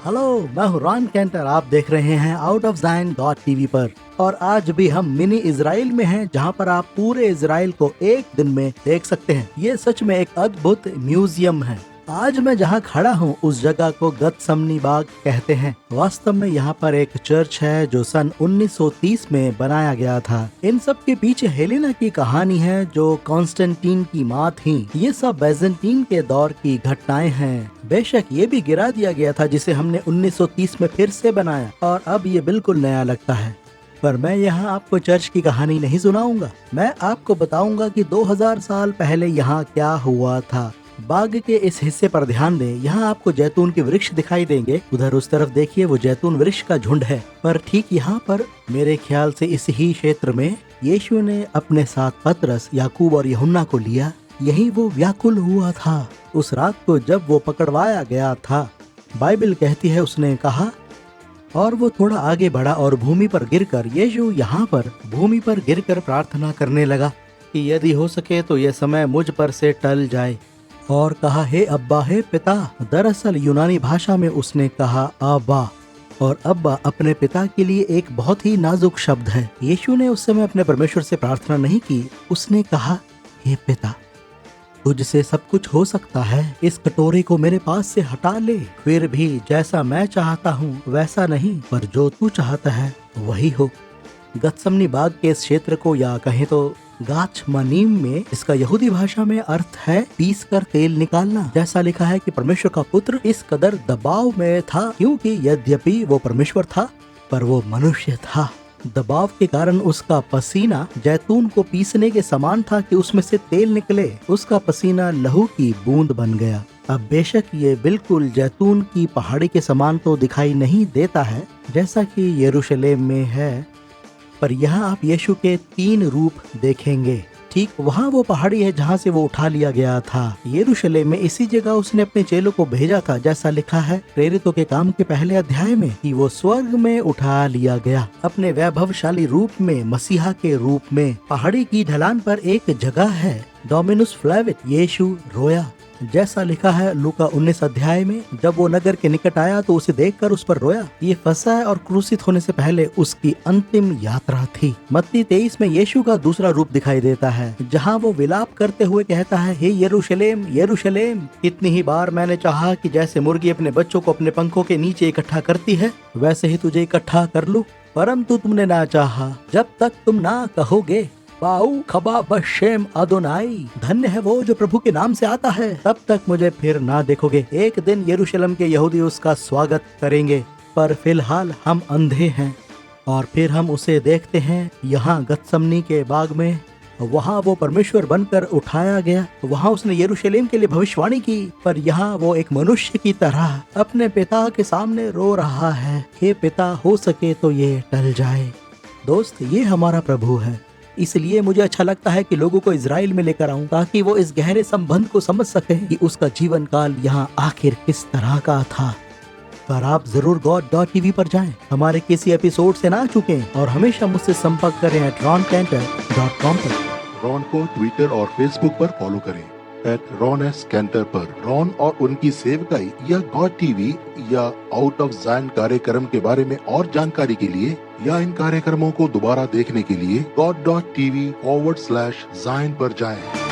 Hello, मैं हूँ Ron canter. आप देख रहे हैं आउट ऑफ ज़ायन .tv पर। और आज भी हम मिनी इजराइल में हैं, जहाँ पर आप पूरे इजराइल को एक दिन में देख सकते हैं। ये सच में एक अद्भुत म्यूजियम है। आज मैं जहाँ खड़ा हूँ उस जगह को गतसमनी बाग कहते हैं। वास्तव में यहाँ पर एक चर्च है जो सन 1930 में बनाया गया था। इन सब के पीछे हेलेना की कहानी है, जो कॉन्स्टेंटीन की माँ थी। ये सब बैजेंटीन के दौर की घटनाएं हैं। बेशक ये भी गिरा दिया गया था, जिसे हमने 1930 में फिर से बनाया, और अब ये बिल्कुल नया लगता है। पर मैं यहाँ आपको चर्च की कहानी नहीं सुनाऊंगा। मैं आपको बताऊंगा कि 2000 साल पहले यहाँ क्या हुआ था। बाग के इस हिस्से पर ध्यान दें। यहाँ आपको जैतून के वृक्ष दिखाई देंगे। उधर उस तरफ देखिए, वो जैतून वृक्ष का झुंड है। पर ठीक यहाँ पर, मेरे ख्याल से इस ही क्षेत्र में, यीशु ने अपने साथ पतरस, याकूब और यूहन्ना को लिया। यही वो व्याकुल हुआ था उस रात को जब वो पकड़वाया गया था। बाइबल कहती है, उसने कहा, और वो थोड़ा आगे बढ़ा और भूमि पर गिरकर, यीशु यहाँ पर भूमि पर गिरकर प्रार्थना करने लगा कि यदि हो सके तो यह समय मुझ पर से टल जाए, और कहा, हे अब्बा, हे पिता। दरअसल यूनानी भाषा में उसने कहा अब्बा, और अब्बा अपने पिता के लिए एक बहुत ही नाजुक शब्द है। यीशु ने उस समय अपने परमेश्वर से प्रार्थना नहीं की। उसने कहा, हे पिता, तुझसे सब कुछ हो सकता है, इस कटोरे को मेरे पास से हटा ले। फिर भी जैसा मैं चाहता हूँ वैसा नहीं, पर जो तू चाहता है वही हो। गतसमनी बाग के इस क्षेत्र को, या कहें तो गाचमनीम में, इसका यहूदी भाषा में अर्थ है पीस कर तेल निकालना। जैसा लिखा है कि परमेश्वर का पुत्र इस कदर दबाव में था, क्योंकि यद्यपि वो परमेश्वर था पर वो मनुष्य था। दबाव के कारण उसका पसीना जैतून को पीसने के समान था कि उसमें से तेल निकले। उसका पसीना लहू की बूंद बन गया। अब बेशक ये बिल्कुल जैतून की पहाड़ी के समान तो दिखाई नहीं देता है जैसा कि यरूशलेम में है, पर यहाँ आप यीशु के 3 रूप देखेंगे। ठीक वहाँ वो पहाड़ी है जहाँ से वो उठा लिया गया था। यरूशलेम में इसी जगह उसने अपने चेलों को भेजा था, जैसा लिखा है प्रेरितों के काम के पहले अध्याय में, कि वो स्वर्ग में उठा लिया गया अपने वैभवशाली रूप में, मसीहा के रूप में। पहाड़ी की ढलान पर एक जगह है, डोमिनुस फ्लेविट। यीशु रोया, जैसा लिखा है लूका 19 अध्याय में। जब वो नगर के निकट आया तो उसे देखकर उस पर रोया। ये फसह और क्रूसित होने से पहले उसकी अंतिम यात्रा थी। मत्ती 23 में यीशु का दूसरा रूप दिखाई देता है, जहाँ वो विलाप करते हुए कहता है, हे यरूशलेम, यरूशलेम, कितनी ही बार मैंने चाहा कि जैसे मुर्गी अपने बच्चों को अपने पंखों के नीचे इकट्ठा करती है, वैसे ही तुझे इकट्ठा कर लूं, परंतु तुमने ना चाहा। जब तक तुम ना कहोगे, बाऊ खबा बशेम अदोनाई, धन्य है वो जो प्रभु के नाम से आता है, तब तक मुझे फिर ना देखोगे। एक दिन यरूशलेम के यहूदी उसका स्वागत करेंगे, पर फिलहाल हम अंधे हैं। और फिर हम उसे देखते हैं यहाँ गतसमनी के बाग में। वहाँ वो परमेश्वर बनकर उठाया गया। वहाँ उसने यरूशलेम के लिए भविष्यवाणी की, पर यहाँ वो एक मनुष्य की तरह अपने पिता के सामने रो रहा है, हे पिता, हो सके तो ये टल जाए। दोस्त, ये हमारा प्रभु है। इसलिए मुझे अच्छा लगता है कि लोगों को इजराइल में लेकर आऊं, ताकि वो इस गहरे संबंध को समझ सकें कि उसका जीवन काल यहाँ आखिर किस तरह का था। पर आप जरूर God.tv पर जाएं, हमारे किसी एपिसोड से ना चुकें, और हमेशा मुझसे संपर्क करें @roncantor.com पर। रॉन को ट्विटर और फेसबुक पर फॉलो करें @RonSCantor पर। रॉन और उनकी सेवकाई या God.tv या आउट ऑफ ज़ायन कार्यक्रम के बारे में और जानकारी के लिए, या इन कार्यक्रमों को दोबारा देखने के लिए God.tv/Zayin पर जाएं।